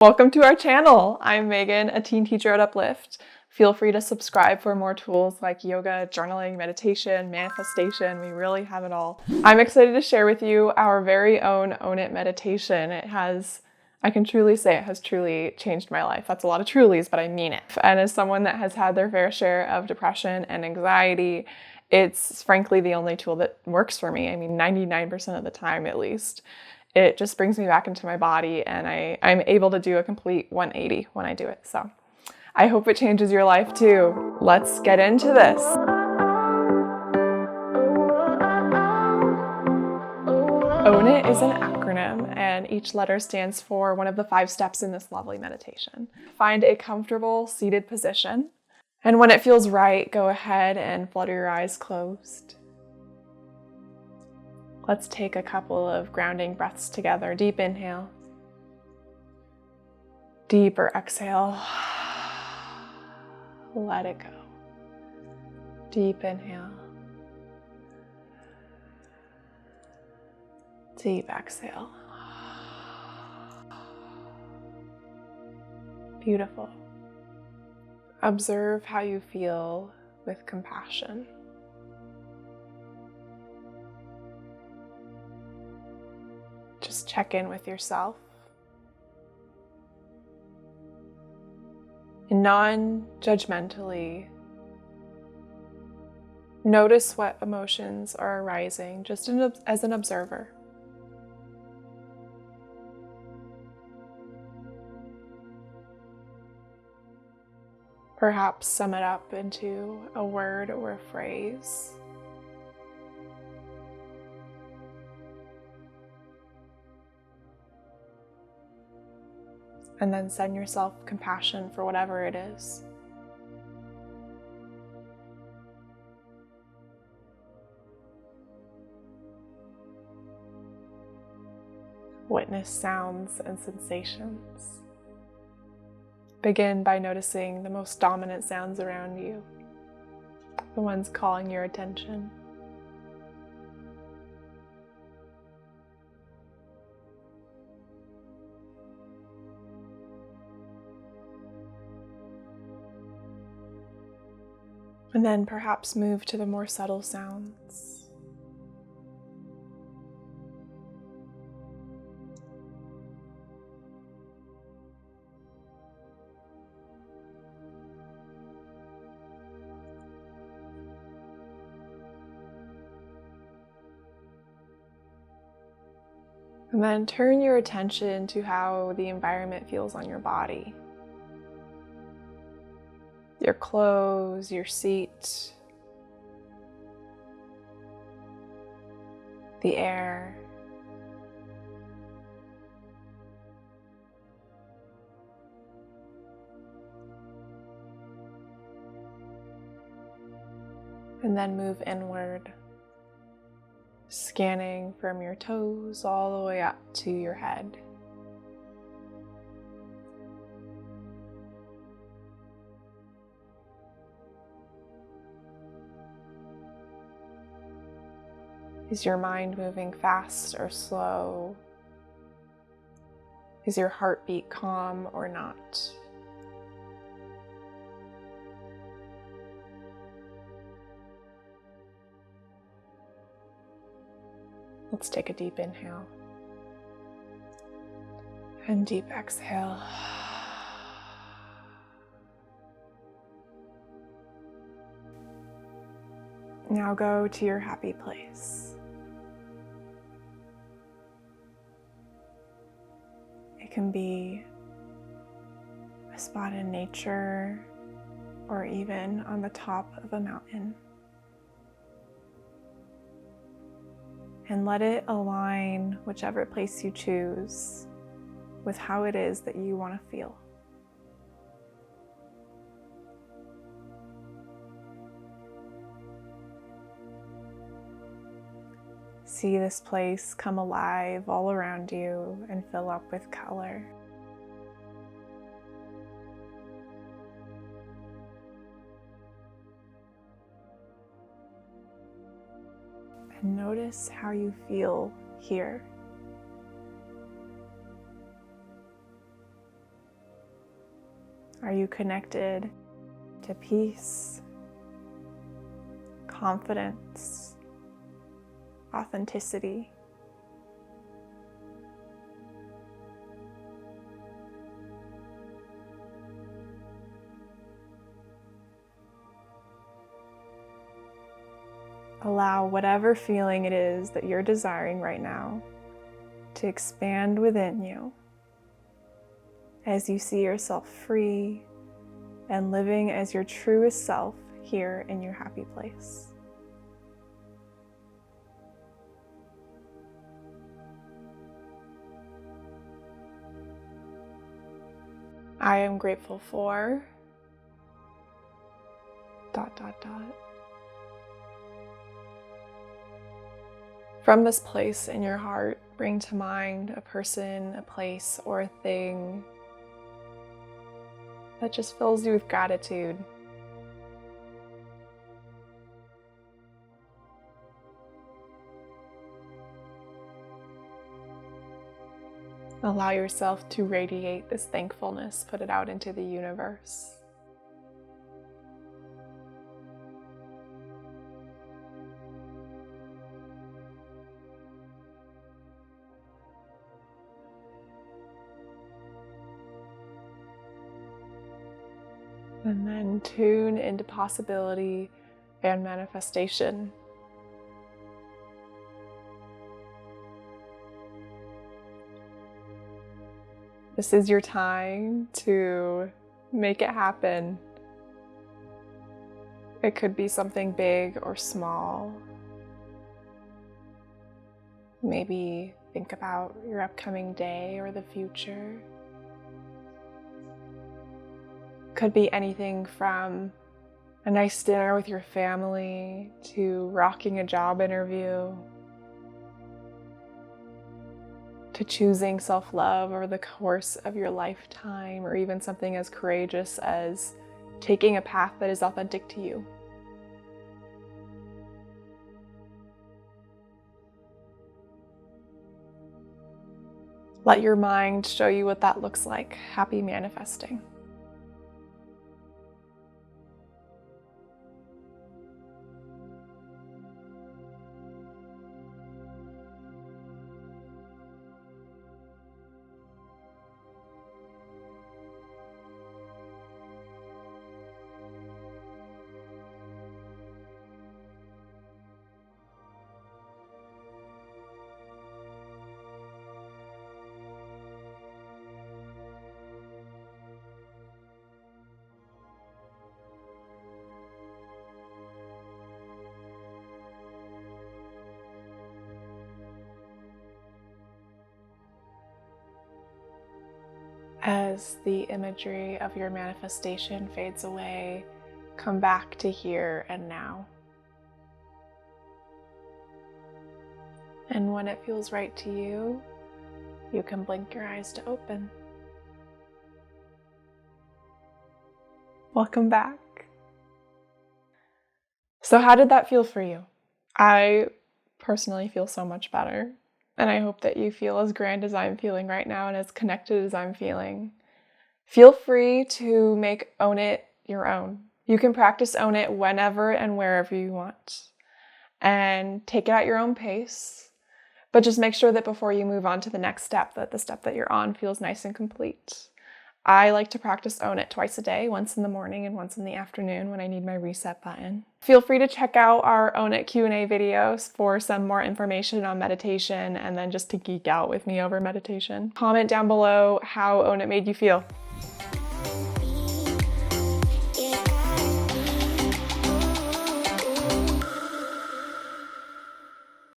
Welcome to our channel. I'm Megan, a teen teacher at UPLIFT. Feel free to subscribe for more tools like yoga, journaling, meditation, manifestation. We really have it all. I'm excited to share with you our very own Own It meditation. I can truly say it has truly changed my life. That's a lot of trulies, but I mean it. And as someone that has had their fair share of depression and anxiety, it's frankly the only tool that works for me. I mean, 99% of the time at least. It just brings me back into my body, and I'm able to do a complete 180 when I do it. So I hope it changes your life too. Let's get into this. Own It is an acronym, and each letter stands for one of the 5 steps in this lovely meditation. Find a comfortable seated position, and when it feels right, go ahead and flutter your eyes closed. Let's take a couple of grounding breaths together. Deep inhale. Deeper exhale. Let it go. Deep inhale. Deep exhale. Beautiful. Observe how you feel with compassion. Just check in with yourself. And non-judgmentally, notice what emotions are arising just as an observer. Perhaps sum it up into a word or a phrase. And then send yourself compassion for whatever it is. Witness sounds and sensations. Begin by noticing the most dominant sounds around you, the ones calling your attention. And then perhaps move to the more subtle sounds. And then turn your attention to how the environment feels on your body. Your clothes, your seat, the air. And then move inward, scanning from your toes all the way up to your head. Is your mind moving fast or slow? Is your heartbeat calm or not? Let's take a deep inhale and deep exhale. Now go to your happy place. It can be a spot in nature or even on the top of a mountain. And let it align, whichever place you choose, with how it is that you want to feel. See this place come alive all around you and fill up with color. And notice how you feel here. Are you connected to peace, confidence, authenticity? Allow whatever feeling it is that you're desiring right now to expand within you as you see yourself free and living as your truest self here in your happy place. I am grateful for ... From this place in your heart, bring to mind a person, a place, or a thing that just fills you with gratitude. Allow yourself to radiate this thankfulness, put it out into the universe. And then tune into possibility and manifestation. This is your time to make it happen. It could be something big or small. Maybe think about your upcoming day or the future. Could be anything from a nice dinner with your family to rocking a job interview to choosing self-love over the course of your lifetime, or even something as courageous as taking a path that is authentic to you. Let your mind show you what that looks like. Happy manifesting. As the imagery of your manifestation fades away, come back to here and now. And when it feels right to you, you can blink your eyes to open. Welcome back. So how did that feel for you? I personally feel so much better. And I hope that you feel as grand as I'm feeling right now and as connected as I'm feeling. Feel free to make Own It your own. You can practice Own It whenever and wherever you want. And take it at your own pace. But just make sure that before you move on to the next step, that the step that you're on feels nice and complete. I like to practice Own It twice a day, once in the morning and once in the afternoon when I need my reset button. Feel free to check out our Own It Q&A videos for some more information on meditation and then just to geek out with me over meditation. Comment down below how Own It made you feel.